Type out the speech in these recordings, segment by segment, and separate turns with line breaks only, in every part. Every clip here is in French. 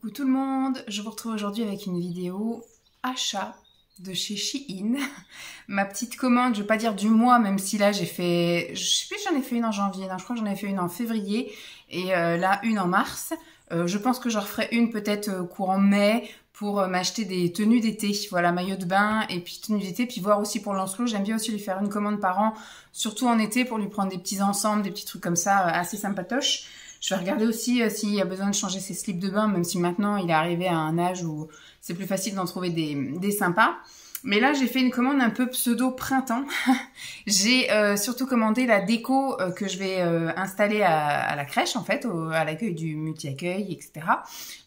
Coucou tout le monde, je vous retrouve aujourd'hui avec une vidéo achat de chez Shein. Ma petite commande, je vais pas dire du mois, même si là j'ai fait, je sais plus si j'en ai fait une en janvier, non, je crois que j'en ai fait une en février et là une en mars. Je pense que j'en referai une peut-être courant mai pour m'acheter des tenues d'été, voilà, maillot de bain et puis tenues d'été, puis voir aussi pour Lancelot, j'aime bien aussi lui faire une commande par an, surtout en été pour lui prendre des petits ensembles, des petits trucs comme ça assez sympatoches. Je vais regarder aussi s'il y a besoin de changer ses slips de bain, même si maintenant il est arrivé à un âge où c'est plus facile d'en trouver des sympas. Mais là, j'ai fait une commande un peu pseudo printemps. J'ai surtout commandé la déco que je vais installer à la crèche, en fait, à l'accueil du multi-accueil, etc.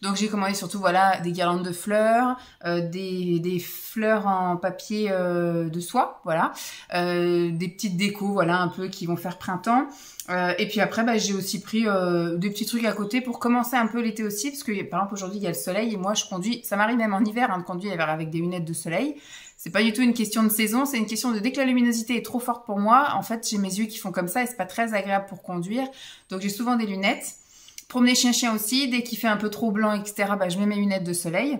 Donc, j'ai commandé surtout, voilà, des guirlandes de fleurs, des fleurs en papier de soie, voilà, des petites décos, voilà, un peu qui vont faire printemps. Et puis après, bah, j'ai aussi pris des petits trucs à côté pour commencer un peu l'été aussi, parce que par exemple aujourd'hui il y a le soleil et moi je conduis, ça m'arrive même en hiver de conduire avec des lunettes de soleil. C'est pas du tout une question de saison, c'est une question de dès que la luminosité est trop forte pour moi, en fait j'ai mes yeux qui font comme ça et c'est pas très agréable pour conduire, donc j'ai souvent des lunettes. Promener chien aussi, dès qu'il fait un peu trop blanc, etc., bah, je mets mes lunettes de soleil.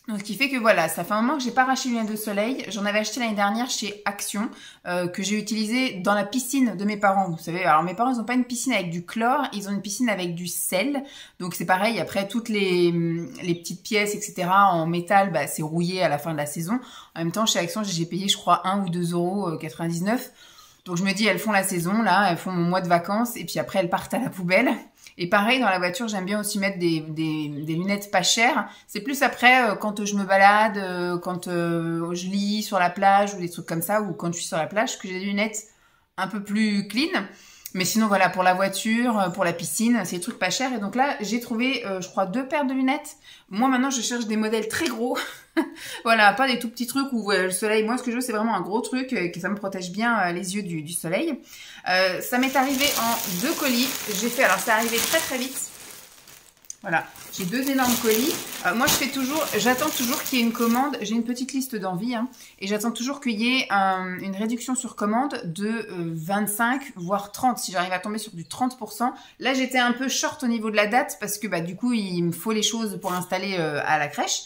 Donc, ce qui fait que voilà, ça fait un moment que j'ai pas racheté une lunettes de soleil. J'en avais acheté l'année dernière chez Action, que j'ai utilisé dans la piscine de mes parents. Vous savez, alors mes parents, ils ont pas une piscine avec du chlore, ils ont une piscine avec du sel. Donc, c'est pareil, après, toutes les petites pièces, etc., en métal, bah, c'est rouillé à la fin de la saison. En même temps, chez Action, j'ai payé, je crois, 1 ou 2,99 €. Donc, je me dis, elles font la saison, là, elles font mon mois de vacances, et puis après, elles partent à la poubelle. Et pareil, dans la voiture, j'aime bien aussi mettre des lunettes pas chères. C'est plus après, quand je me balade, quand je lis sur la plage ou des trucs comme ça, ou quand je suis sur la plage, que j'ai des lunettes un peu plus clean. Mais sinon, voilà, pour la voiture, pour la piscine, c'est des trucs pas chers. Et donc là, j'ai trouvé, je crois, 2 paires de lunettes. Moi, maintenant, je cherche des modèles très gros. Voilà, pas des tout petits trucs où le soleil... Moi, ce que je veux, c'est vraiment un gros truc, que ça me protège bien les yeux du soleil. Ça m'est arrivé en 2 colis. J'ai fait... Alors, c'est arrivé très très vite. Voilà, j'ai 2 énormes colis. Moi, j'attends toujours qu'il y ait une commande. J'ai une petite liste d'envie, hein, et j'attends toujours qu'il y ait une réduction sur commande de 25, voire 30, si j'arrive à tomber sur du 30%. Là, j'étais un peu short au niveau de la date, parce que bah, du coup, il me faut les choses pour installer à la crèche.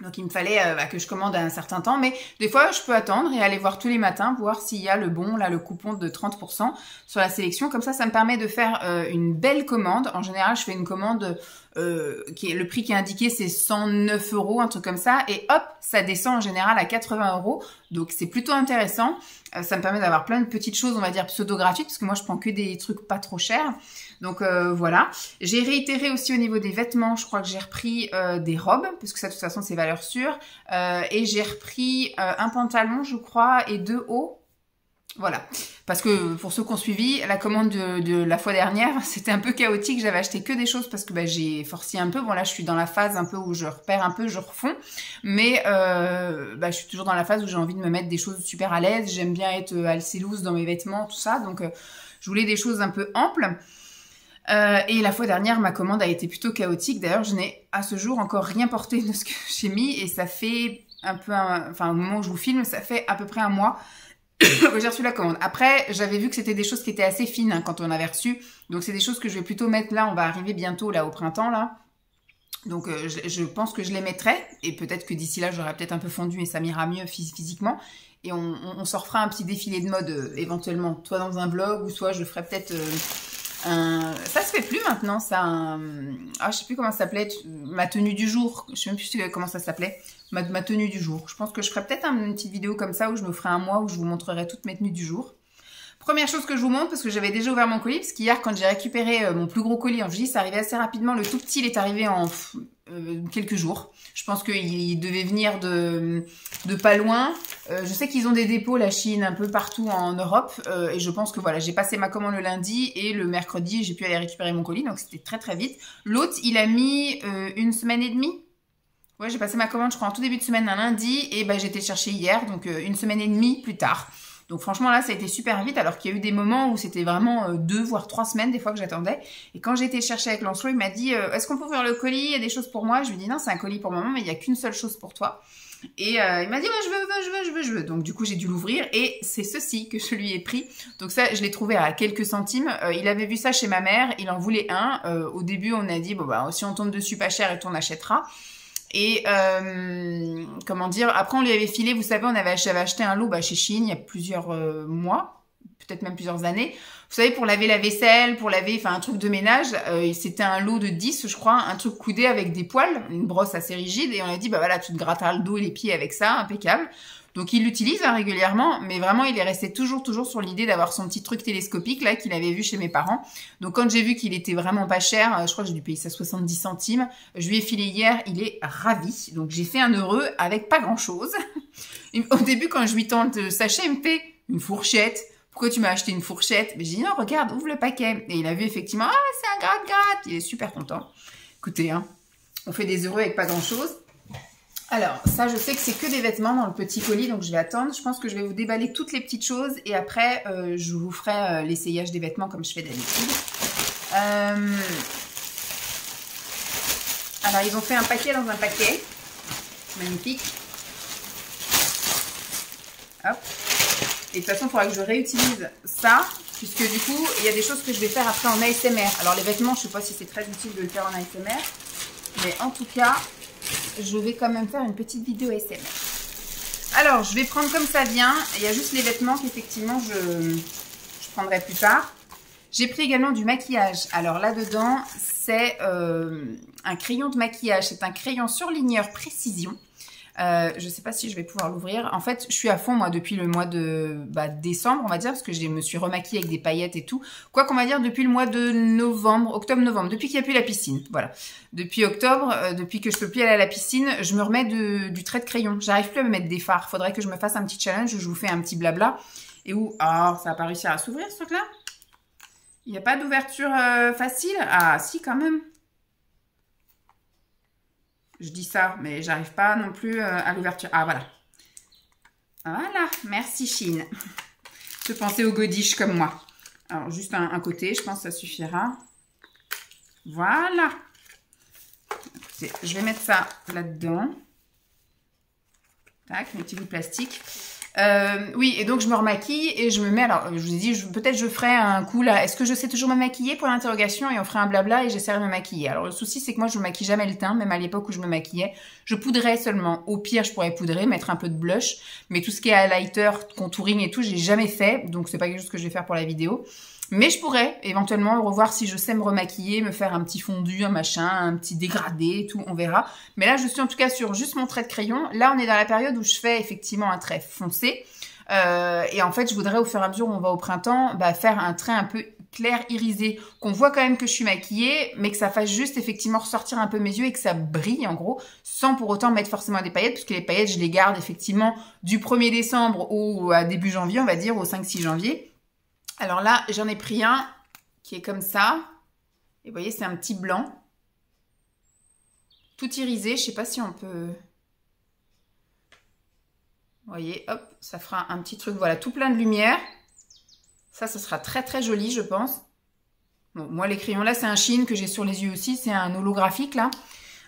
Donc, il me fallait que je commande à un certain temps. Mais des fois, je peux attendre et aller voir tous les matins, voir s'il y a le bon, là, le coupon de 30% sur la sélection. Comme ça me permet de faire une belle commande. En général, je fais une commande le prix qui est indiqué, c'est 109 €, un truc comme ça. Et hop, ça descend en général à 80 €. Donc, c'est plutôt intéressant. Ça me permet d'avoir plein de petites choses, on va dire, pseudo-gratuites, parce que moi, je prends que des trucs pas trop chers. Donc, voilà. J'ai réitéré aussi au niveau des vêtements. Je crois que j'ai repris des robes, parce que ça, de toute façon, c'est valeur sûre. Et j'ai repris un pantalon, je crois, et 2 hauts. Voilà, parce que pour ceux qui ont suivi, la commande de la fois dernière, c'était un peu chaotique, j'avais acheté que des choses parce que bah, j'ai forcé un peu. Bon là, je suis dans la phase un peu où je repère un peu, je refonds, mais bah, je suis toujours dans la phase où j'ai envie de me mettre des choses super à l'aise, j'aime bien être assez loose dans mes vêtements, tout ça, donc je voulais des choses un peu amples. Et la fois dernière, ma commande a été plutôt chaotique, d'ailleurs je n'ai à ce jour encore rien porté de ce que j'ai mis, et ça fait un peu, enfin au moment où je vous filme, ça fait à peu près un mois que j'ai reçu la commande. Après, j'avais vu que c'était des choses qui étaient assez fines hein, quand on avait reçu. Donc, c'est des choses que je vais plutôt mettre là. On va arriver bientôt là au printemps là. Donc, je pense que je les mettrai. Et peut-être que d'ici là, j'aurai peut-être un peu fondu et ça m'ira mieux physiquement. Et on s'en refera un petit défilé de mode éventuellement. Soit dans un vlog ou soit je ferai peut-être... Ça se fait plus maintenant, ça. Je sais plus comment ça s'appelait, ma tenue du jour. Je sais même plus comment ça s'appelait. Ma tenue du jour. Je pense que je ferai peut-être une petite vidéo comme ça où je me ferai un mois où je vous montrerai toutes mes tenues du jour. Première chose que je vous montre, parce que j'avais déjà ouvert mon colis, parce qu'hier quand j'ai récupéré mon plus gros colis, je dis ça arrivait assez rapidement, le tout petit il est arrivé en quelques jours. Je pense qu'il devait venir de pas loin. Je sais qu'ils ont des dépôts, la Chine, un peu partout en Europe, et je pense que voilà, j'ai passé ma commande le lundi, et le mercredi j'ai pu aller récupérer mon colis, donc c'était très très vite. L'autre il a mis 1 semaine et demie. Ouais, j'ai passé ma commande, je crois, en tout début de semaine, un lundi, et bah, j'ai été chercher hier, donc 1 semaine et demie plus tard. Donc franchement là, ça a été super vite, alors qu'il y a eu des moments où c'était vraiment 2 voire 3 semaines des fois que j'attendais. Et quand j'ai été chercher avec Lancelot, il m'a dit est-ce qu'on peut ouvrir le colis? Il y a des choses pour moi. Je lui ai dit non, c'est un colis pour maman, mais il n'y a qu'une seule chose pour toi. Et il m'a dit ouais, je veux. Donc du coup j'ai dû l'ouvrir et c'est ceci que je lui ai pris. Donc ça je l'ai trouvé à quelques centimes. Il avait vu ça chez ma mère, il en voulait un. Au début on a dit bon bah si on tombe dessus pas cher et tout on achètera. Et comment dire, après on lui avait filé, vous savez, j'avais acheté un lot chez Shein il y a plusieurs mois, peut-être même plusieurs années. Vous savez, pour laver la vaisselle, pour laver, enfin un truc de ménage, c'était un lot de 10, je crois, un truc coudé avec des poils, une brosse assez rigide, et on a dit, bah voilà, tu te gratteras le dos et les pieds avec ça, impeccable. Donc il l'utilise régulièrement, mais vraiment il est resté toujours sur l'idée d'avoir son petit truc télescopique là qu'il avait vu chez mes parents. Donc quand j'ai vu qu'il était vraiment pas cher, je crois que j'ai dû payer ça 70 centimes, je lui ai filé hier, il est ravi. Donc j'ai fait un heureux avec pas grand chose. Au début quand je lui tends le sachet, il me fait une fourchette. Pourquoi tu m'as acheté une fourchette? Mais j'ai dit non, regarde, ouvre le paquet. Et il a vu effectivement, ah c'est un gratte-gratte, il est super content. Écoutez, hein, on fait des heureux avec pas grand chose. Alors, ça, je sais que c'est que des vêtements dans le petit colis, donc je vais attendre. Je pense que je vais vous déballer toutes les petites choses et après, je vous ferai l'essayage des vêtements comme je fais d'habitude. Alors, ils ont fait un paquet dans un paquet. Magnifique. Hop. Et de toute façon, il faudra que je réutilise ça, puisque du coup, il y a des choses que je vais faire après en ASMR. Alors, les vêtements, je ne sais pas si c'est très utile de le faire en ASMR, mais en tout cas... je vais quand même faire une petite vidéo ASMR. Alors, je vais prendre comme ça vient. Il y a juste les vêtements qu'effectivement, je prendrai plus tard. J'ai pris également du maquillage. Alors là-dedans, c'est un crayon de maquillage. C'est un crayon surligneur précision. Je ne sais pas si je vais pouvoir l'ouvrir. En fait, je suis à fond, moi, depuis le mois de décembre, on va dire, parce que je me suis remaquillée avec des paillettes et tout. Quoi qu'on va dire, depuis le mois de novembre, octobre-novembre, depuis qu'il n'y a plus la piscine. Voilà. Depuis octobre, depuis que je peux plus aller à la piscine, je me remets du trait de crayon. J'arrive plus à me mettre des fards. Faudrait que je me fasse un petit challenge où je vous fais un petit blabla. Et où, ça n'a pas réussi à s'ouvrir, ce truc-là. Il n'y a pas d'ouverture facile. Ah, si, quand même. Je dis ça, mais j'arrive pas non plus à l'ouverture. Ah, voilà. Voilà, merci Shein. Je pensais au godiche comme moi. Alors, juste un côté, je pense que ça suffira. Voilà. Écoutez, je vais mettre ça là-dedans. Tac, mes petits bouts de plastique. Oui, et donc je me remaquille et je me mets... Alors, je vous ai dit, peut-être je ferai un coup là. Est-ce que je sais toujours me maquiller pour l'interrogation? Et on ferait un blabla et j'essaierai de me maquiller. Alors, le souci, c'est que moi, je me maquille jamais le teint, même à l'époque où je me maquillais. Je poudrais seulement. Au pire, je pourrais poudrer, mettre un peu de blush. Mais tout ce qui est highlighter, contouring et tout, j'ai jamais fait. Donc, c'est pas quelque chose que je vais faire pour la vidéo. Mais je pourrais éventuellement revoir si je sais me remaquiller, me faire un petit fondu, un machin, un petit dégradé et tout, on verra. Mais là, je suis en tout cas sur juste mon trait de crayon. Là, on est dans la période où je fais effectivement un trait foncé. Et en fait, je voudrais au fur et à mesure où on va au printemps, faire un trait un peu clair, irisé, qu'on voit quand même que je suis maquillée, mais que ça fasse juste effectivement ressortir un peu mes yeux et que ça brille en gros, sans pour autant mettre forcément des paillettes, puisque les paillettes, je les garde effectivement du 1er décembre au à début janvier, on va dire, au 5-6 janvier. Alors là, j'en ai pris un qui est comme ça. Et vous voyez, c'est un petit blanc. Tout irisé. Je ne sais pas si on peut... Vous voyez, hop, ça fera un petit truc. Voilà, tout plein de lumière. Ça sera très très joli, je pense. Bon, moi, les crayons là, c'est un Shein que j'ai sur les yeux aussi. C'est un holographique là.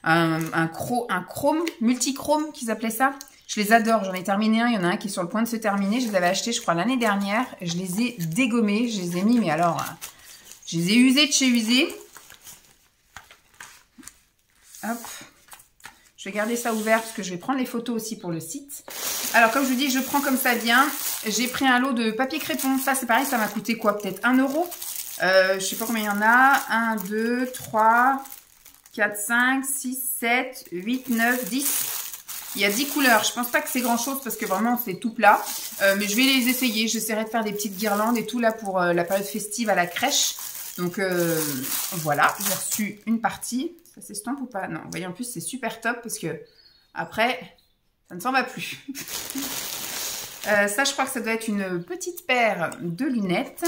Un chrome, multichrome qu'ils appelaient ça. Je les adore, j'en ai terminé un, il y en a un qui est sur le point de se terminer. Je les avais achetés, je crois, l'année dernière. Je les ai dégommés, je les ai mis, mais alors, je les ai usés de chez usés. Hop. Je vais garder ça ouvert parce que je vais prendre les photos aussi pour le site. Alors, comme je vous dis, je prends comme ça vient. J'ai pris un lot de papier crépon. Ça, c'est pareil, ça m'a coûté quoi? Peut-être 1 €. Je sais pas combien il y en a. 1, 2, 3, 4, 5, 6, 7, 8, 9, 10. Il y a 10 couleurs. Je pense pas que c'est grand chose parce que vraiment c'est tout plat. Mais je vais les essayer. J'essaierai de faire des petites guirlandes et tout là pour la période festive à la crèche. Donc voilà, j'ai reçu une partie. Ça s'estompe ou pas? Non, vous voyez en plus c'est super top parce que après ça ne s'en va plus. Ça je crois que ça doit être une petite paire de lunettes.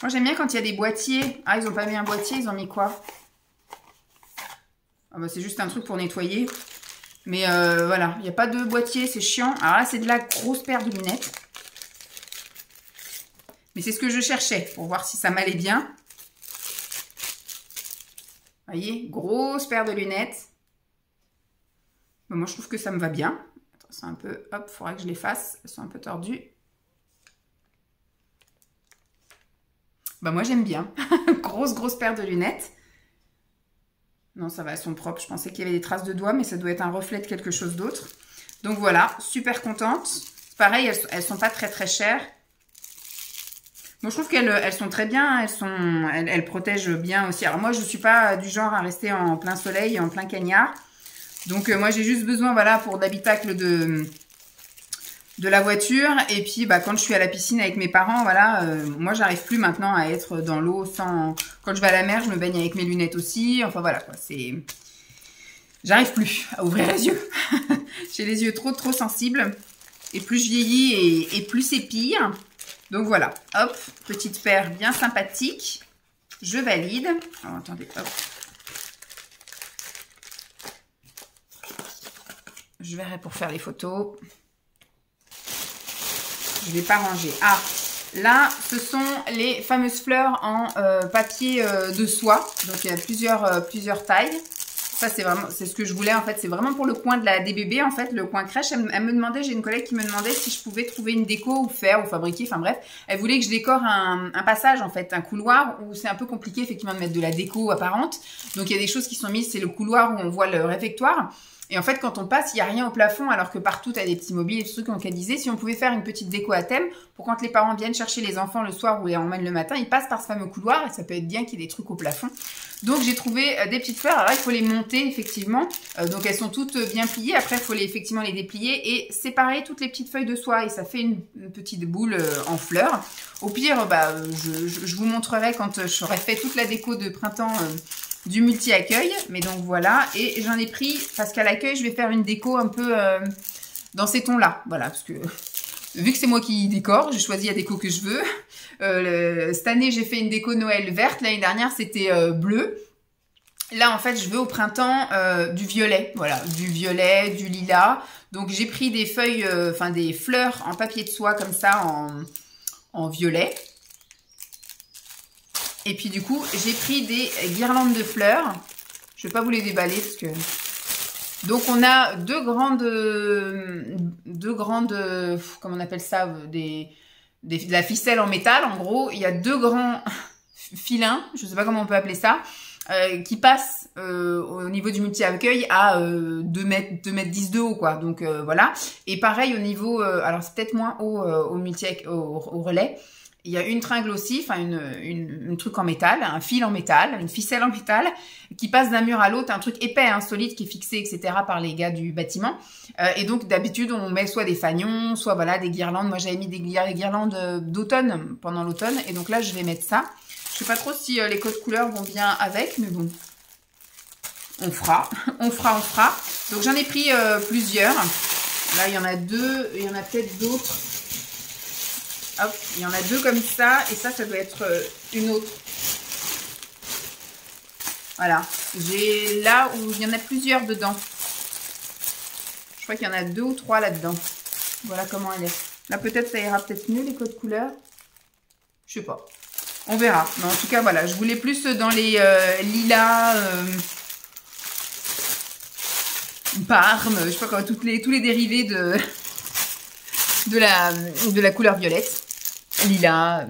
Moi, j'aime bien quand il y a des boîtiers. Ah, ils n'ont pas mis un boîtier, ils ont mis quoi? Ah bah, c'est juste un truc pour nettoyer. Mais voilà, il n'y a pas de boîtier, c'est chiant. Alors là, c'est de la grosse paire de lunettes. Mais c'est ce que je cherchais pour voir si ça m'allait bien. Vous voyez, grosse paire de lunettes. Bon, moi, je trouve que ça me va bien. Attends, c'est un peu... Hop, il faudra que je les fasse. Elles sont un peu tordues. Bah, moi, j'aime bien. Grosse paire de lunettes. Non, ça va, elles sont propres. Je pensais qu'il y avait des traces de doigts, mais ça doit être un reflet de quelque chose d'autre. Donc voilà, super contente. Pareil, elles sont pas très chères. Bon, je trouve qu'elles sont très bien. Elles protègent bien aussi. Alors moi, je suis pas du genre à rester en plein soleil, en plein cagnard. Donc moi, j'ai juste besoin, voilà, pour d'habitacle de la voiture. Et puis, bah, quand je suis à la piscine avec mes parents, voilà, moi, j'arrive plus maintenant à être dans l'eau sans... Quand je vais à la mer, je me baigne avec mes lunettes aussi. Enfin, voilà, quoi, c'est... J'arrive plus à ouvrir les yeux. J'ai les yeux trop sensibles. Et plus je vieillis et plus c'est pire. Donc, voilà. Hop, petite paire bien sympathique. Je valide. Alors, attendez, hop. Je verrai pour faire les photos. Je ne vais pas ranger. Ah, là, ce sont les fameuses fleurs en papier de soie. Donc, il y a plusieurs tailles. Ça, c'est ce que je voulais, en fait. C'est vraiment pour le coin des bébés, en fait, le coin crèche. Elle me demandait, j'ai une collègue qui me demandait si je pouvais trouver une déco ou faire ou fabriquer. Enfin, bref, elle voulait que je décore un passage, en fait, un couloir où c'est un peu compliqué, effectivement, de mettre de la déco apparente. Donc, il y a des choses qui sont mises. C'est le couloir où on voit le réfectoire. Et en fait, quand on passe, il n'y a rien au plafond, alors que partout, tu as des petits mobiles, des trucs. Donc, elle disait, si on pouvait faire une petite déco à thème, pour quand les parents viennent chercher les enfants le soir ou les emmènent le matin, ils passent par ce fameux couloir et ça peut être bien qu'il y ait des trucs au plafond. Donc, j'ai trouvé des petites fleurs. Alors là, il faut les monter, effectivement. Donc, elles sont toutes bien pliées. Après, il faut effectivement les déplier et séparer toutes les petites feuilles de soie. Et ça fait une petite boule en fleurs. Au pire, bah, je vous montrerai quand j'aurai fait toute la déco de printemps du multi-accueil. Mais donc, voilà. Et j'en ai pris, parce qu'à l'accueil, je vais faire une déco un peu dans ces tons-là. Voilà, parce que... Vu que c'est moi qui décore, j'ai choisi la déco que je veux. Cette année, j'ai fait une déco Noël verte. L'année dernière, c'était bleu. Là, en fait, je veux au printemps du violet. Voilà, du violet, du lilas. Donc, j'ai pris des feuilles, enfin des fleurs en papier de soie comme ça, en violet. Et puis, du coup, j'ai pris des guirlandes de fleurs. Je ne vais pas vous les déballer parce que... Donc, on a deux grandes, comment on appelle ça, de la ficelle en métal. En gros, il y a deux grands filins, je ne sais pas comment on peut appeler ça, qui passent au niveau du multi-accueil à 2 mètres 10 de haut, quoi. Donc, voilà. Et pareil au niveau, alors c'est peut-être moins haut au relais. Il y a une tringle aussi, enfin une truc en métal, un fil en métal, une ficelle en métal qui passe d'un mur à l'autre, un truc épais, hein, solide qui est fixé, etc. par les gars du bâtiment. Et donc d'habitude on met soit des fanions, soit voilà des guirlandes. Moi j'avais mis des guirlandes d'automne pendant l'automne, et donc là je vais mettre ça. Je sais pas trop si les codes couleurs vont bien avec, mais bon, on fera. Donc j'en ai pris plusieurs. Là il y en a deux, il y en a peut-être d'autres. Hop, il y en a deux comme ça, et ça doit être une autre. Voilà, j'ai là où il y en a plusieurs dedans. Je crois qu'il y en a 2 ou 3 là-dedans. Voilà comment elle est. Là, peut-être ça ira peut-être mieux les codes couleurs. Je sais pas. On verra. Mais en tout cas, voilà, je voulais plus dans les lilas, parme, je sais pas quoi, tous les dérivés de la couleur violette. Lilas.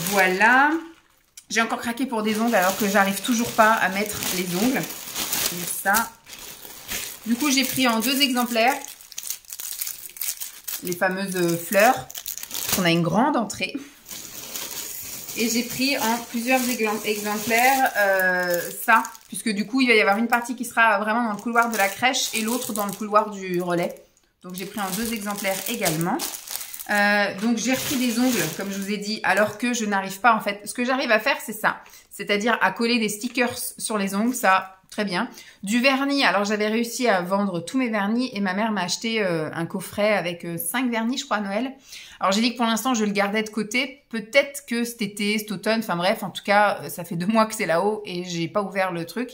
Voilà. J'ai encore craqué pour des ongles alors que j'arrive toujours pas à mettre les ongles. Et ça. Du coup, j'ai pris en 2 exemplaires les fameuses fleurs. On a une grande entrée. Et j'ai pris en plusieurs exemplaires ça. Puisque du coup, il va y avoir une partie qui sera vraiment dans le couloir de la crèche et l'autre dans le couloir du relais. Donc, j'ai pris en 2 exemplaires également. Donc j'ai repris des ongles comme je vous ai dit, alors que je n'arrive pas, en fait, ce que j'arrive à faire c'est ça, c'est-à-dire à coller des stickers sur les ongles, ça très bien. Du vernis, alors j'avais réussi à vendre tous mes vernis et ma mère m'a acheté un coffret avec 5 vernis je crois à Noël. Alors j'ai dit que pour l'instant je le gardais de côté, peut-être que cet été, cet automne, enfin bref, en tout cas ça fait 2 mois que c'est là-haut et j'ai pas ouvert le truc.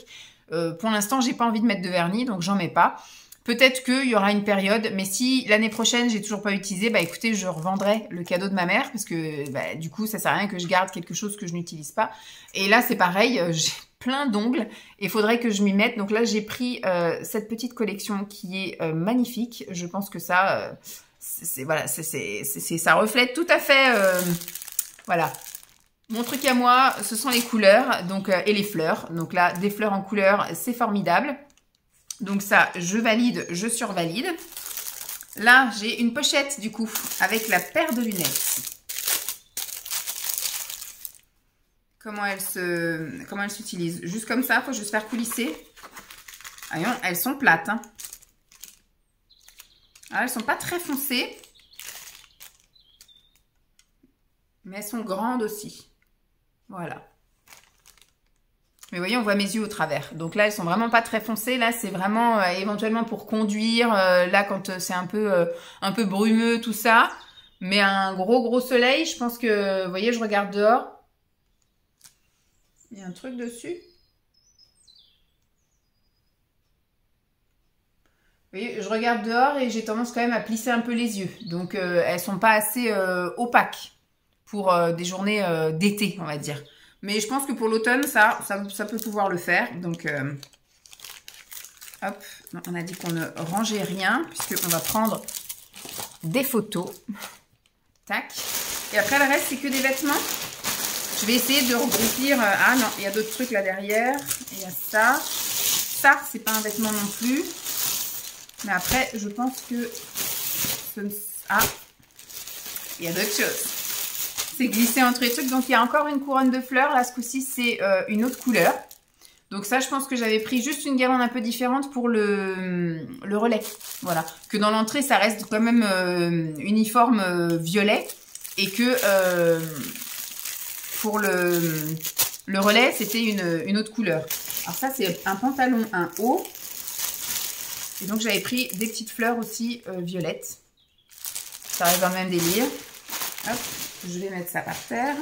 Pour l'instant, j'ai pas envie de mettre de vernis, donc j'en mets pas. Peut-être qu'il y aura une période, mais si l'année prochaine, j'ai toujours pas utilisé, bah écoutez, je revendrai le cadeau de ma mère, parce que bah, du coup, ça sert à rien que je garde quelque chose que je n'utilise pas. Et là, c'est pareil, j'ai plein d'ongles, et il faudrait que je m'y mette. Donc là, j'ai pris cette petite collection qui est magnifique. Je pense que ça, voilà, ça reflète tout à fait, voilà. Mon truc à moi, ce sont les couleurs, donc et les fleurs. Donc là, des fleurs en couleurs, c'est formidable. Donc ça, je valide, je survalide. Là, j'ai une pochette du coup, avec la paire de lunettes. Comment elle s'utilise? Juste comme ça, faut juste faire coulisser. Ah non, elles sont plates. Hein. Alors, elles sont pas très foncées. Mais elles sont grandes aussi. Voilà. Mais vous voyez, on voit mes yeux au travers. Donc là, elles sont vraiment pas très foncées. Là, c'est vraiment éventuellement pour conduire. Là, quand c'est un peu brumeux, tout ça. Mais un gros soleil, je pense que... Vous voyez, je regarde dehors. Il y a un truc dessus. Vous voyez, je regarde dehors et j'ai tendance quand même à plisser un peu les yeux. Donc, elles sont pas assez opaques pour des journées d'été, on va dire. Mais je pense que pour l'automne, ça peut pouvoir le faire. Donc, hop, on a dit qu'on ne rangeait rien, puisqu'on va prendre des photos. Tac. Et après, le reste, c'est que des vêtements. Je vais essayer de regroupir... ah non, il y a d'autres trucs là derrière. Il y a ça. Ça, c'est pas un vêtement non plus. Mais après, je pense que... Ah, il y a d'autres choses. C'est glissé entre les trucs. Donc, il y a encore une couronne de fleurs. Là, ce coup-ci, c'est une autre couleur. Donc, ça, je pense que j'avais pris juste une guirlande un peu différente pour le relais. Voilà. Que dans l'entrée, ça reste quand même uniforme violet. Et que pour le relais, c'était une autre couleur. Alors, ça, c'est un pantalon, un haut. Et donc, j'avais pris des petites fleurs aussi violettes. Ça reste dans le même délire. Hop. Je vais mettre ça par terre.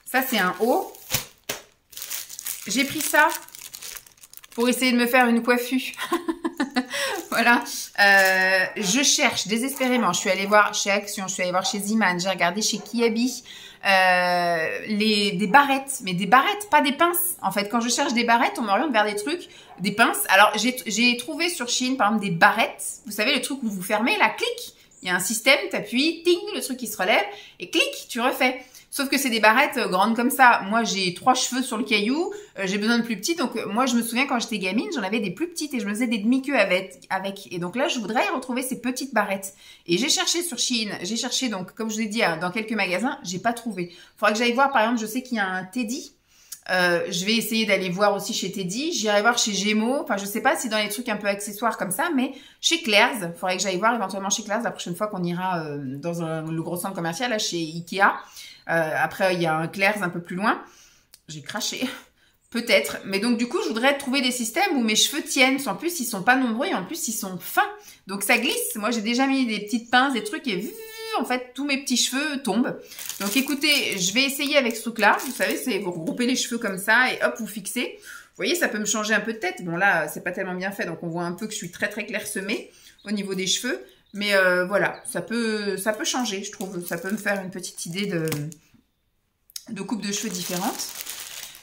Ça, c'est un haut. J'ai pris ça pour essayer de me faire une coiffure. Voilà. Je cherche désespérément. Je suis allée voir chez Action, je suis allée voir chez Ziman, j'ai regardé chez Kiabi. Des barrettes. Mais des barrettes, pas des pinces. En fait, quand je cherche des barrettes, on m'oriente vers des trucs, des pinces. Alors, j'ai trouvé sur Shein, par exemple, des barrettes. Vous savez, le truc où vous fermez, là, clic. Il y a un système, t'appuies, ting, le truc qui se relève, et clic, tu refais. Sauf que c'est des barrettes grandes comme ça. Moi, j'ai 3 cheveux sur le caillou, j'ai besoin de plus petits. Donc, moi, je me souviens quand j'étais gamine, j'en avais des plus petites et je me faisais des demi-queues avec. Et donc là, je voudrais retrouver ces petites barrettes. Et j'ai cherché sur Shein, j'ai cherché, donc, comme je vous ai dit, dans quelques magasins, j'ai pas trouvé. Faudra que j'aille voir, par exemple, je sais qu'il y a un Teddy. Je vais essayer d'aller voir aussi chez Teddy. J'irai voir chez Gémeaux. Enfin, je sais pas si dans les trucs un peu accessoires comme ça, mais chez Claire's. Il faudrait que j'aille voir éventuellement chez Claire's la prochaine fois qu'on ira dans le gros centre commercial, là, chez Ikea. Après, il y a un Claire's un peu plus loin. J'ai craché. Peut-être. Mais donc, du coup, je voudrais trouver des systèmes où mes cheveux tiennent. En plus, ils sont pas nombreux et en plus, ils sont fins. Donc, ça glisse. Moi, j'ai déjà mis des petites pinces, des trucs et en fait, tous mes petits cheveux tombent. Donc, écoutez, je vais essayer avec ce truc-là. Vous savez, c'est vous regroupez les cheveux comme ça et hop, vous fixez. Vous voyez, ça peut me changer un peu de tête. Bon, là, c'est pas tellement bien fait. Donc, on voit un peu que je suis très clairsemée au niveau des cheveux. Mais voilà, ça peut changer, je trouve. Ça peut me faire une petite idée de coupe de cheveux différente.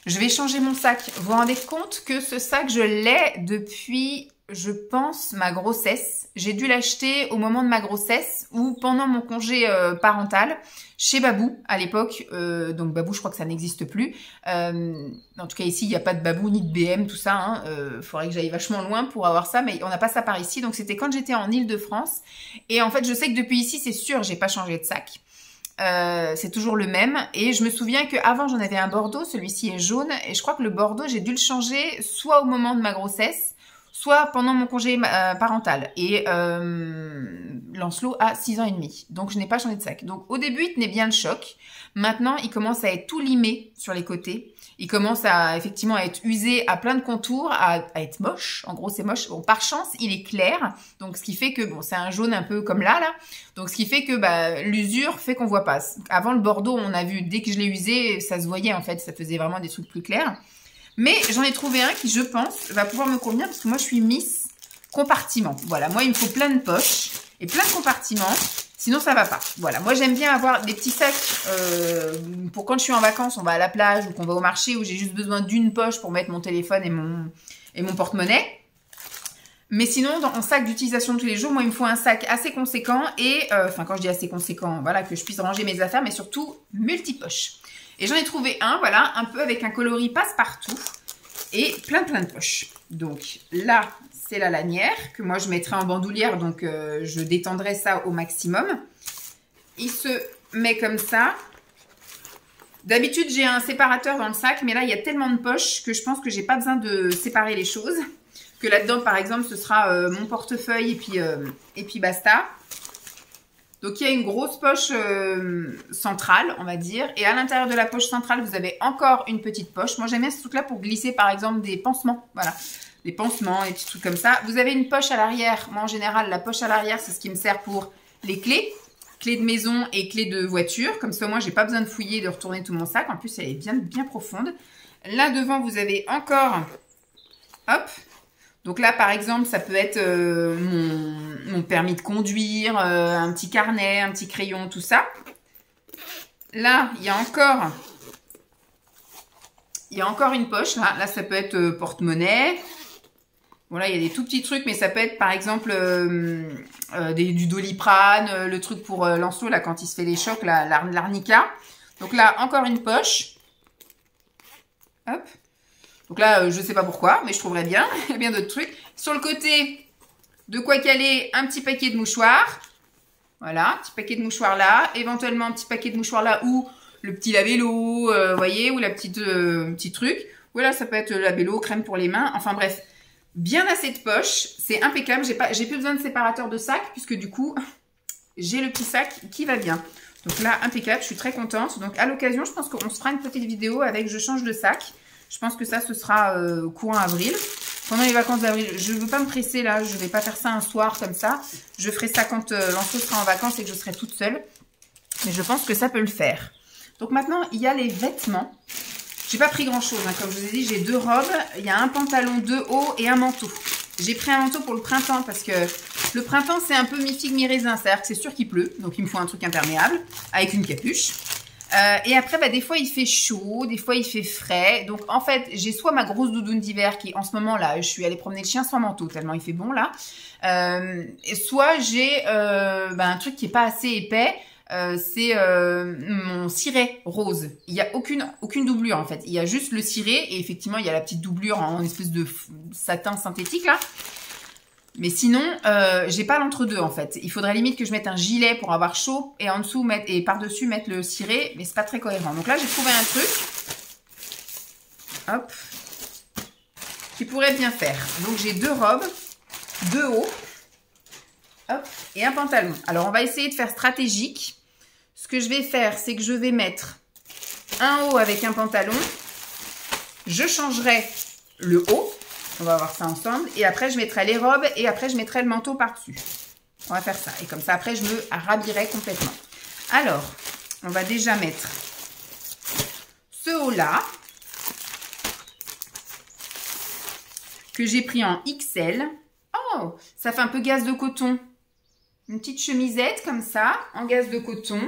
Je vais changer mon sac. Vous vous rendez compte que ce sac, je l'ai depuis, je pense, ma grossesse. J'ai dû l'acheter au moment de ma grossesse ou pendant mon congé parental chez Babou à l'époque. Donc Babou, je crois que ça n'existe plus. En tout cas, ici, il n'y a pas de Babou ni de BM, tout ça. Faudrait que j'aille vachement loin pour avoir ça, mais on n'a pas ça par ici. Donc c'était quand j'étais en Île-de-France. Et en fait, je sais que depuis ici, c'est sûr, j'ai pas changé de sac. C'est toujours le même et je me souviens qu'avant j'en avais un bordeaux, celui-ci est jaune et je crois que le bordeaux j'ai dû le changer soit au moment de ma grossesse soit pendant mon congé parental et Lancelot a 6 ans et demi donc je n'ai pas changé de sac. Donc au début il tenait bien le choc, maintenant il commence à être tout limé sur les côtés, il commence à effectivement à être usé à plein de contours, à être moche, en gros c'est moche. Bon, par chance il est clair, donc ce qui fait que bon c'est un jaune un peu comme là, donc ce qui fait que bah, l'usure fait qu'on voit pas. Avant le bordeaux on a vu, dès que je l'ai usé ça se voyait en fait, ça faisait vraiment des trucs plus clairs. Mais j'en ai trouvé un qui, je pense, va pouvoir me convenir parce que moi, je suis Miss compartiment. Voilà, moi, il me faut plein de poches et plein de compartiments. Sinon, ça va pas. Voilà, moi, j'aime bien avoir des petits sacs pour quand je suis en vacances, on va à la plage ou qu'on va au marché où j'ai juste besoin d'une poche pour mettre mon téléphone et mon porte-monnaie. Mais sinon, en sac d'utilisation de tous les jours, moi, il me faut un sac assez conséquent et, enfin, quand je dis assez conséquent, voilà, que je puisse ranger mes affaires, mais surtout multipoche. Et j'en ai trouvé un, voilà, un peu avec un coloris passe-partout et plein de poches. Donc là, c'est la lanière que moi, je mettrai en bandoulière, donc je détendrai ça au maximum. Il se met comme ça. D'habitude, j'ai un séparateur dans le sac, mais là, il y a tellement de poches que je pense que j'ai pas besoin de séparer les choses. Que là-dedans, par exemple, ce sera mon portefeuille et puis basta. Donc, il y a une grosse poche centrale, on va dire. Et à l'intérieur de la poche centrale, vous avez encore une petite poche. Moi, j'aime bien ce truc-là pour glisser, par exemple, des pansements. Voilà, des pansements, des petits trucs comme ça. Vous avez une poche à l'arrière. Moi, en général, la poche à l'arrière, c'est ce qui me sert pour les clés. Clés de maison et clés de voiture. Comme ça, moi, j'ai pas besoin de fouiller, de retourner tout mon sac. En plus, elle est bien profonde. Là, devant, vous avez encore... Hop. Donc là, par exemple, ça peut être mon permis de conduire, un petit carnet, un petit crayon, tout ça. Là, il y a encore une poche. Là, ça peut être porte-monnaie. Bon, là, il y a des tout petits trucs, mais ça peut être, par exemple, du Doliprane, le truc pour Lancelot, là, quand il se fait les chocs, l'arnica. Donc là, encore une poche. Hop. Donc là, je ne sais pas pourquoi, mais je trouverais bien. Il y a bien d'autres trucs. Sur le côté, de quoi caler un petit paquet de mouchoirs. Voilà, petit paquet de mouchoirs là. Éventuellement, un petit paquet de mouchoirs là ou le petit lave-vélo, vous voyez, ou la petit truc. Voilà, ça peut être lave-vélo, crème pour les mains. Enfin bref, bien assez de poches. C'est impeccable. J'ai plus besoin de séparateur de sac puisque du coup, j'ai le petit sac qui va bien. Donc là, impeccable. Je suis très contente. Donc à l'occasion, je pense qu'on se fera une petite vidéo avec je change de sac. Je pense que ça, ce sera courant avril. Pendant les vacances d'avril, je ne veux pas me presser là. Je ne vais pas faire ça un soir comme ça. Je ferai ça quand Lancelot sera en vacances et que je serai toute seule. Mais je pense que ça peut le faire. Donc maintenant, il y a les vêtements. J'ai pas pris grand chose. Hein. Comme je vous ai dit, j'ai 2 robes. Il y a un pantalon, 2 hauts et un manteau. J'ai pris un manteau pour le printemps parce que le printemps, c'est un peu mi-figue, mi-raisin. C'est-à-dire que c'est sûr qu'il pleut. Donc, il me faut un truc imperméable avec une capuche. Et après, bah, des fois, il fait chaud, des fois, il fait frais. Donc, en fait, j'ai soit ma grosse doudoune d'hiver qui, en ce moment, là, je suis allée promener le chien sans manteau, tellement il fait bon, là. Et soit j'ai un truc qui est pas assez épais. C'est mon ciré rose. Il n'y a aucune doublure, en fait. Il y a juste le ciré et effectivement, il y a la petite doublure en espèce de satin synthétique, là. Mais sinon, j'ai pas l'entre-deux en fait. Il faudrait limite que je mette un gilet pour avoir chaud et en dessous et par-dessus mettre le ciré, mais c'est pas très cohérent. Donc là, j'ai trouvé un truc, hop, qui pourrait bien faire. Donc j'ai 2 robes, 2 hauts, hop, et un pantalon. Alors on va essayer de faire stratégique. Ce que je vais faire, c'est que je vais mettre un haut avec un pantalon. Je changerai le haut. On va voir ça ensemble. Et après, je mettrai les robes et après, je mettrai le manteau par-dessus. On va faire ça. Et comme ça, après, je me rhabillerai complètement. Alors, on va déjà mettre ce haut-là que j'ai pris en XL. Oh, ça fait un peu gaze de coton. Une petite chemisette comme ça, en gaze de coton.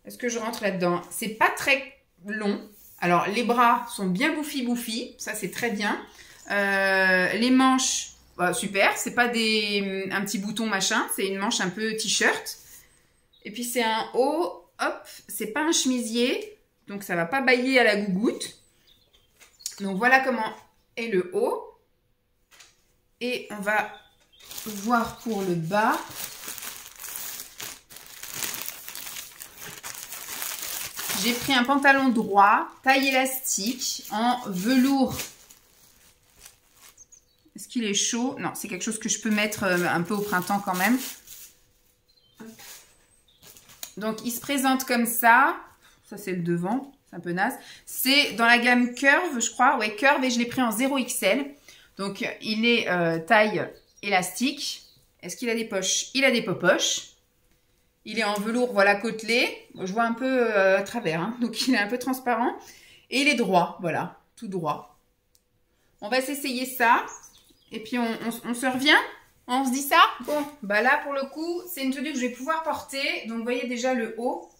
Est-ce que je rentre là-dedans? C'est pas très long. Alors, les bras sont bien bouffi. Ça, c'est très bien. Les manches, bah, super, c'est pas un petit bouton machin, c'est une manche un peu t-shirt. Et puis c'est un haut, hop, c'est pas un chemisier, donc ça va pas bailler à la gougoute. Donc voilà comment est le haut. Et on va voir pour le bas. J'ai pris un pantalon droit, taille élastique, en velours. Est-ce qu'il est chaud? Non, c'est quelque chose que je peux mettre un peu au printemps quand même. Donc, il se présente comme ça. Ça, c'est le devant. C'est un peu naze. C'est dans la gamme Curve, je crois. Ouais, Curve, et je l'ai pris en 0XL. Donc, il est taille élastique. Est-ce qu'il a des poches? Il a des popoches. Il est en velours, voilà, côtelé. Bon, je vois un peu à travers, hein. Donc, il est un peu transparent. Et il est droit, voilà, tout droit. On va s'essayer ça. Et puis, on se revient. On se dit ça. Bon, bah là, pour le coup, c'est une tenue que je vais pouvoir porter. Donc, vous voyez déjà le haut.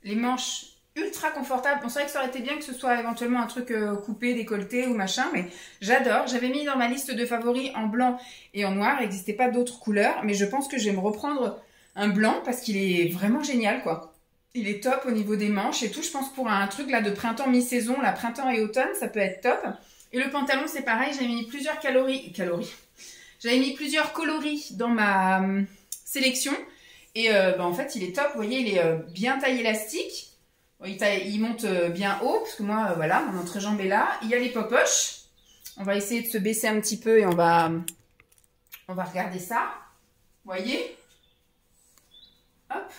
Les manches ultra confortables. Bon, c'est vrai que ça aurait été bien que ce soit éventuellement un truc coupé, décolleté ou machin. Mais j'adore. J'avais mis dans ma liste de favoris en blanc et en noir. Il n'existait pas d'autres couleurs. Mais je pense que je vais me reprendre un blanc parce qu'il est vraiment génial, quoi. Il est top au niveau des manches et tout. Je pense pour un truc là de printemps, mi-saison, là, printemps et automne, ça peut être top. Et le pantalon, c'est pareil. J'avais mis plusieurs J'avais mis plusieurs coloris dans ma sélection. Et bah, en fait, il est top. Vous voyez, il est bien taille élastique. Bon, il monte bien haut parce que moi, voilà, mon entrejambe est là. Il y a les popoches. On va essayer de se baisser un petit peu et on va regarder ça. Vous voyez? Hop.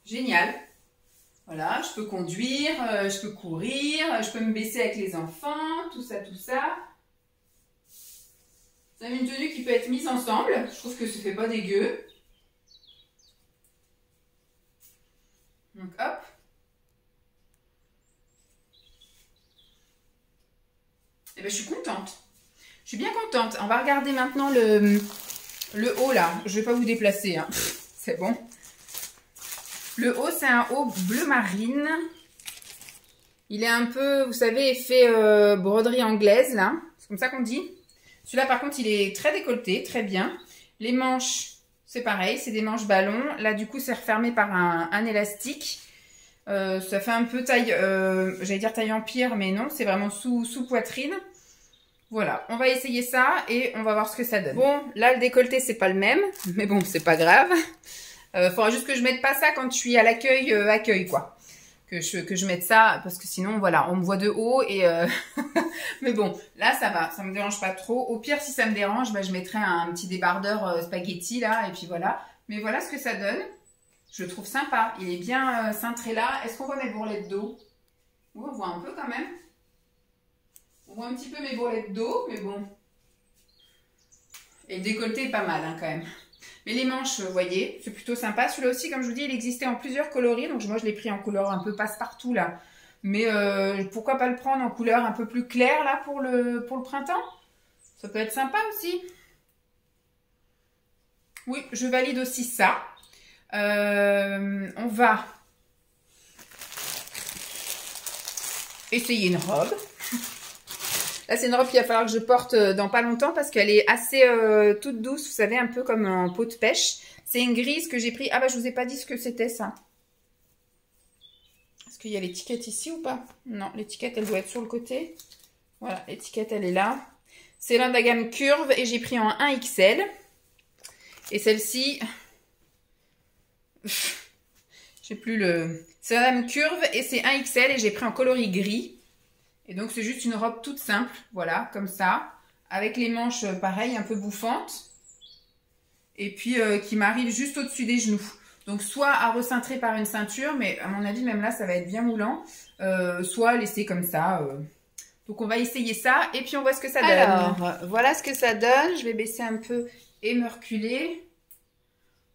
Génial. Voilà, je peux conduire, je peux courir, je peux me baisser avec les enfants, tout ça, tout ça. C'est une tenue qui peut être mise ensemble. Je trouve que ça fait pas dégueu. Donc hop. Et ben je suis contente. Je suis bien contente. On va regarder maintenant le haut là. Je vais pas vous déplacer, hein. C'est bon. Le haut, c'est un haut bleu marine. Il est un peu, vous savez, effet broderie anglaise, là. C'est comme ça qu'on dit. Celui-là, par contre, il est très décolleté, très bien. Les manches, c'est pareil, c'est des manches ballon. Là, du coup, c'est refermé par un élastique. Ça fait un peu taille, j'allais dire taille empire, mais non, c'est vraiment sous poitrine. Voilà, on va essayer ça et on va voir ce que ça donne. Bon, là, le décolleté, c'est pas le même, mais bon, c'est pas grave. Faudra juste que je mette pas ça quand je suis à l'accueil, quoi. Que je mette ça, parce que sinon, voilà, on me voit de haut et... mais bon, là, ça va, ça me dérange pas trop. Au pire, si ça me dérange, bah, je mettrai un petit débardeur spaghetti, là, et puis voilà. Mais voilà ce que ça donne. Je le trouve sympa. Il est bien cintré là. Est-ce qu'on voit mes bourrelettes d'eau? Oui, on voit un peu quand même. On voit un petit peu mes bourrelettes d'eau, mais bon. Et le décolleté est pas mal, hein, quand même. Mais les manches, vous voyez, c'est plutôt sympa. Celui-là aussi, comme je vous dis, il existait en plusieurs coloris. Donc moi, je l'ai pris en couleur un peu passe-partout, là. Mais pourquoi pas le prendre en couleur un peu plus claire, là, pour le printemps? Ça peut être sympa aussi. Oui, je valide aussi ça. On va essayer une robe. Là, c'est une robe qu'il va falloir que je porte dans pas longtemps parce qu'elle est assez toute douce, vous savez, un peu comme en peau de pêche. C'est une grise que j'ai pris. Ah bah, je vous ai pas dit ce que c'était, ça. Est-ce qu'il y a l'étiquette ici ou pas? Non, l'étiquette, elle doit être sur le côté. Voilà, l'étiquette, elle est là. C'est l'un de la gamme Curve et j'ai pris en 1XL. Et celle-ci... j'ai plus le... C'est la gamme Curve et c'est 1XL et j'ai pris en coloris gris. Et donc, c'est juste une robe toute simple, voilà, comme ça, avec les manches, pareil, un peu bouffantes, et puis qui m'arrive juste au-dessus des genoux. Donc, soit à recintrer par une ceinture, mais à mon avis, même là, ça va être bien moulant, soit laisser comme ça. Donc, on va essayer ça, et puis on voit ce que ça donne. Alors, voilà ce que ça donne. Je vais baisser un peu et me reculer.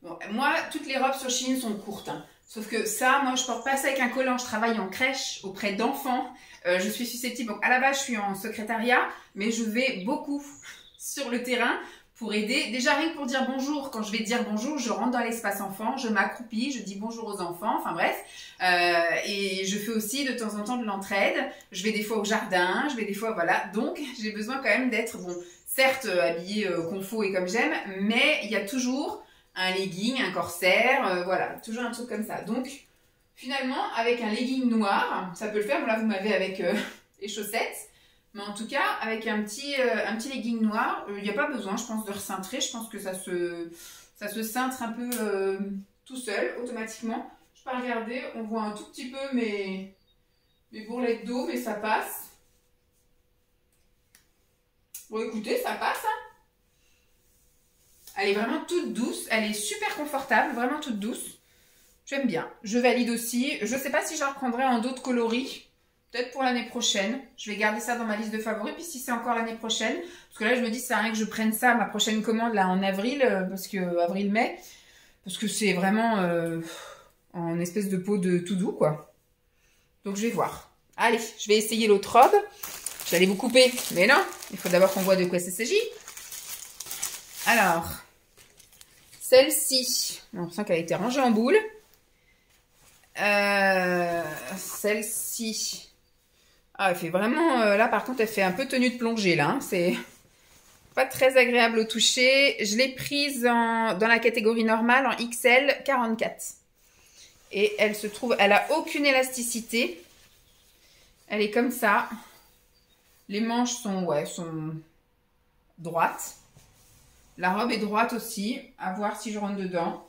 Bon, moi, toutes les robes sur Shein sont courtes, hein. Sauf que ça, moi, je porte pas ça avec un collant. Je travaille en crèche auprès d'enfants. Je suis susceptible. Donc, à la base, je suis en secrétariat, mais je vais beaucoup sur le terrain pour aider. Déjà, rien que pour dire bonjour. Quand je vais dire bonjour, je rentre dans l'espace enfant, je m'accroupis, je dis bonjour aux enfants. Enfin, bref. Et je fais aussi de temps en temps de l'entraide. Je vais des fois au jardin, je vais des fois, voilà. Donc, j'ai besoin quand même d'être, bon, certes, habillée confo et comme j'aime, mais il y a toujours un legging, un corsaire, voilà, toujours un truc comme ça. Donc, finalement, avec un legging noir, ça peut le faire. Bon, là, vous m'avez avec les chaussettes. Mais en tout cas, avec un petit legging noir, il n'y a pas besoin, je pense, de recintrer. Je pense que ça se cintre un peu tout seul, automatiquement. Je peux regarder, on voit un tout petit peu mes bourrelettes d'eau, mais ça passe. Bon, écoutez, ça passe, hein. Elle est vraiment toute douce, elle est super confortable, vraiment toute douce. J'aime bien, je valide aussi. Je ne sais pas si je la reprendrai en d'autres coloris, peut-être pour l'année prochaine. Je vais garder ça dans ma liste de favoris, puis si c'est encore l'année prochaine, parce que là je me dis ça sert à rien que je prenne ça, ma prochaine commande là en avril, parce que avril-mai, parce que c'est vraiment en espèce de peau de tout doux, quoi. Donc je vais voir. Allez, je vais essayer l'autre robe. J'allais vous couper, mais non. Il faut d'abord qu'on voit de quoi ça s'agit. Alors, celle-ci, on sent qu'elle a été rangée en boule. Celle-ci, ah, elle fait vraiment, là par contre, elle fait un peu tenue de plongée, là. Hein. C'est pas très agréable au toucher. Je l'ai prise dans la catégorie normale, en XL 44. Et elle se trouve, elle a aucune élasticité. Elle est comme ça. Les manches sont, ouais, sont droites. La robe est droite aussi. À voir si je rentre dedans.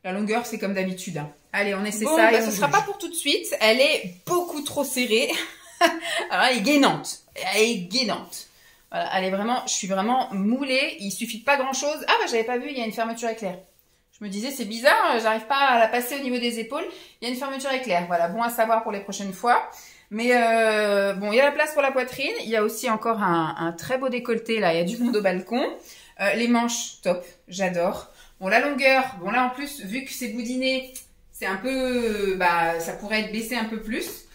La longueur, c'est comme d'habitude. Hein. Allez, on essaie ça. Bah, ce ne sera pas pour tout de suite. Elle est beaucoup trop serrée. Alors, elle est gainante. Elle est gainante. Voilà, elle est vraiment, je suis vraiment moulée. Il suffit de pas grand-chose. Ah, bah, j'avais pas vu, il y a une fermeture éclair. Je me disais, c'est bizarre, j'arrive pas à la passer au niveau des épaules. Il y a une fermeture éclair. Voilà, bon à savoir pour les prochaines fois. Mais bon, il y a la place pour la poitrine. Il y a aussi encore un très beau décolleté. Là, il y a du monde au balcon. Les manches, top. J'adore. Bon, la longueur. Bon, là, en plus, vu que c'est boudiné, c'est un peu... Bah, ça pourrait être baissé un peu plus.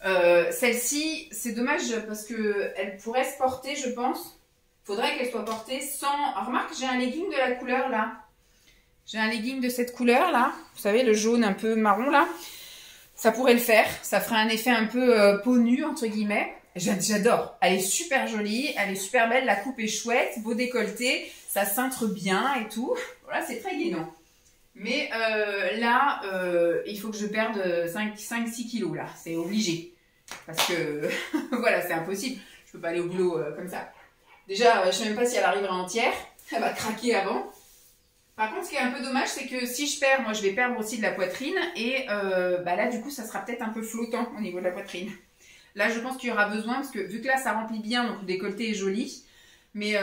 Celle-ci, c'est dommage parce que elle pourrait se porter, je pense. Faudrait qu'elle soit portée sans... Alors, remarque, j'ai un legging de la couleur, là. J'ai un legging de cette couleur, là. Vous savez, le jaune un peu marron, là. Ça pourrait le faire. Ça ferait un effet un peu peau nue, entre guillemets. J'adore. Elle est super jolie. Elle est super belle. La coupe est chouette. Beau décolleté. Ça cintre bien et tout. Voilà, c'est très gainant. Mais là, il faut que je perde 5-6 kilos, là. C'est obligé. Parce que, voilà, c'est impossible. Je peux pas aller au boulot comme ça. Déjà, je sais même pas si elle arrivera entière. Elle va craquer avant. Par contre, ce qui est un peu dommage, c'est que si je perds, moi, je vais perdre aussi de la poitrine. Et bah là, du coup, ça sera peut-être un peu flottant au niveau de la poitrine. Là, je pense qu'il y aura besoin, parce que vu que là, ça remplit bien, donc le décolleté est joli. Mais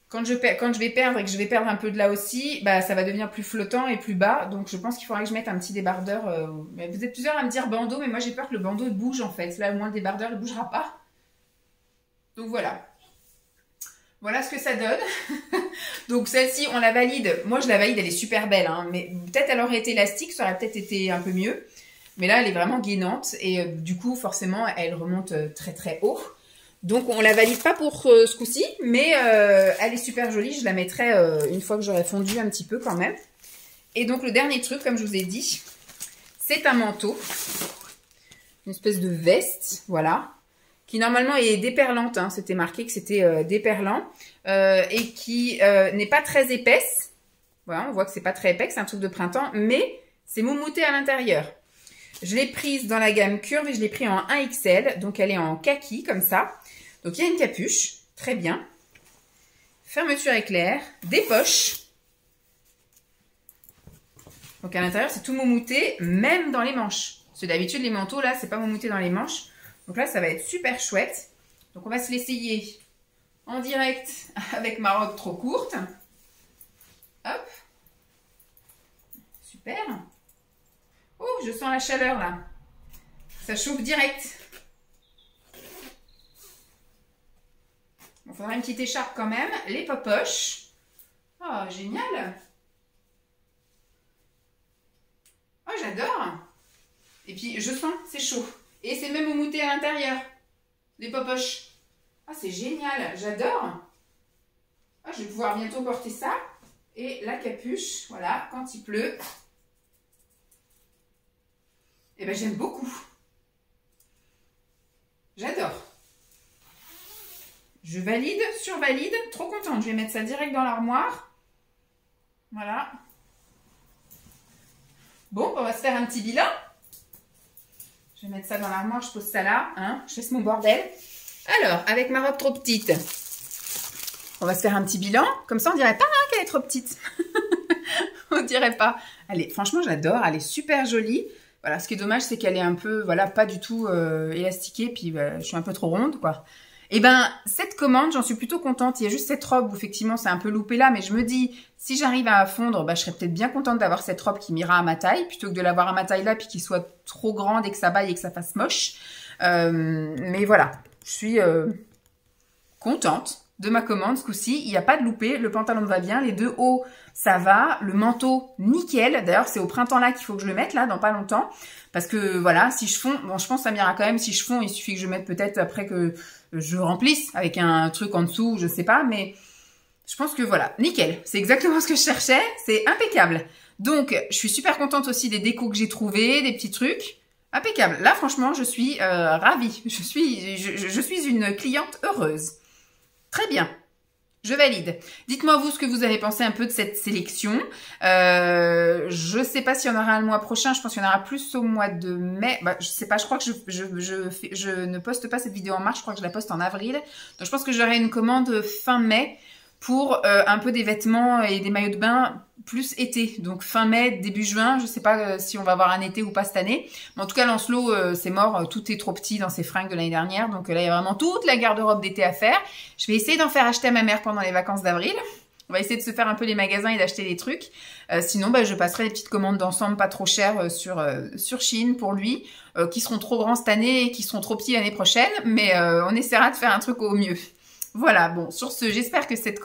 quand je vais perdre et que je vais perdre un peu de là aussi, bah, ça va devenir plus flottant et plus bas. Donc, je pense qu'il faudra que je mette un petit débardeur. Vous êtes plusieurs à me dire bandeau, mais moi, j'ai peur que le bandeau bouge, en fait. Là, au moins, le débardeur, il ne bougera pas. Donc, voilà. Voilà ce que ça donne. Donc celle-ci, on la valide. Moi, je la valide, elle est super belle. Hein, mais peut-être elle aurait été élastique, ça aurait peut-être été un peu mieux. Mais là, elle est vraiment gainante. Et du coup, forcément, elle remonte très très haut. Donc, on la valide pas pour ce coup-ci. Mais elle est super jolie. Je la mettrai une fois que j'aurai fondu un petit peu quand même. Et donc, le dernier truc, comme je vous ai dit, c'est un manteau. Une espèce de veste, voilà. Qui normalement est déperlante, hein, c'était marqué que c'était déperlant, et qui n'est pas très épaisse. Voilà, on voit que c'est pas très épais, c'est un truc de printemps, mais c'est moumouté à l'intérieur. Je l'ai prise dans la gamme curve et je l'ai pris en 1XL, donc elle est en kaki, comme ça. Donc il y a une capuche, très bien. Fermeture éclair, des poches. Donc à l'intérieur, c'est tout moumouté, même dans les manches. Parce que d'habitude, les manteaux, là, c'est pas moumouté dans les manches. Donc là, ça va être super chouette. Donc, on va se l'essayer en direct avec ma robe trop courte. Hop. Super. Oh, je sens la chaleur là. Ça chauffe direct. Il faudra une petite écharpe quand même. Les popoches. Oh, génial. Oh, j'adore. Et puis, je sens, c'est chaud. Et c'est même moumouté à l'intérieur. Les popoches. Ah, c'est génial. J'adore. Ah, je vais pouvoir bientôt porter ça. Et la capuche, voilà, quand il pleut. Eh ben, j'aime beaucoup. J'adore. Je valide, survalide. Trop contente. Je vais mettre ça direct dans l'armoire. Voilà. Bon, on va se faire un petit bilan. Je vais mettre ça dans l'armoire, je pose ça là, hein, je laisse mon bordel. Alors, avec ma robe trop petite, on va se faire un petit bilan. Comme ça, on dirait pas hein, qu'elle est trop petite. On dirait pas. Allez, franchement, j'adore, elle est super jolie. Voilà, ce qui est dommage, c'est qu'elle est un peu, voilà, pas du tout élastiquée, puis je suis un peu trop ronde, quoi. Et ben, cette commande, j'en suis plutôt contente. Il y a juste cette robe où, effectivement, c'est un peu loupé là, mais je me dis, si j'arrive à fondre, bah, je serais peut-être bien contente d'avoir cette robe qui m'ira à ma taille, plutôt que de l'avoir à ma taille là, puis qu'il soit trop grande et que ça baille et que ça fasse moche. Mais voilà, je suis contente. de ma commande ce coup-ci. Il n'y a pas de loupé, le pantalon me va bien, les deux hauts, ça va, le manteau, nickel. D'ailleurs, c'est au printemps là qu'il faut que je le mette, là, dans pas longtemps. Parce que voilà, si je fonds, bon, je pense que ça m'ira quand même. Si je fonds, il suffit que je mette peut-être après que je remplisse avec un truc en dessous, je sais pas, mais je pense que voilà, nickel. C'est exactement ce que je cherchais, c'est impeccable. Donc, je suis super contente aussi des décos que j'ai trouvés, des petits trucs. Impeccable. Là, franchement, je suis ravie. Je suis une cliente heureuse. Très bien. Je valide. Dites-moi vous ce que vous avez pensé un peu de cette sélection. Je sais pas s'il y en aura un le mois prochain. Je pense qu'il y en aura plus au mois de mai. Bah, je sais pas. Je crois que je ne poste pas cette vidéo en mars. Je crois que je la poste en avril. Donc je pense que j'aurai une commande fin mai pour un peu des vêtements et des maillots de bain plus été. Donc fin mai, début juin. Je sais pas si on va avoir un été ou pas cette année. Mais en tout cas, Lancelot, c'est mort. Tout est trop petit dans ses fringues de l'année dernière. Donc là, il y a vraiment toute la garde-robe d'été à faire. Je vais essayer d'en faire acheter à ma mère pendant les vacances d'avril. On va essayer de se faire un peu les magasins et d'acheter des trucs. Sinon, bah, je passerai des petites commandes d'ensemble pas trop chères sur Shein pour lui, qui seront trop grands cette année et qui seront trop petits l'année prochaine. Mais on essaiera de faire un truc au mieux. Voilà, bon, sur ce, j'espère que cette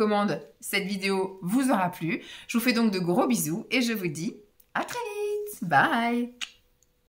vidéo vous aura plu. Je vous fais donc de gros bisous et je vous dis à très vite. Bye!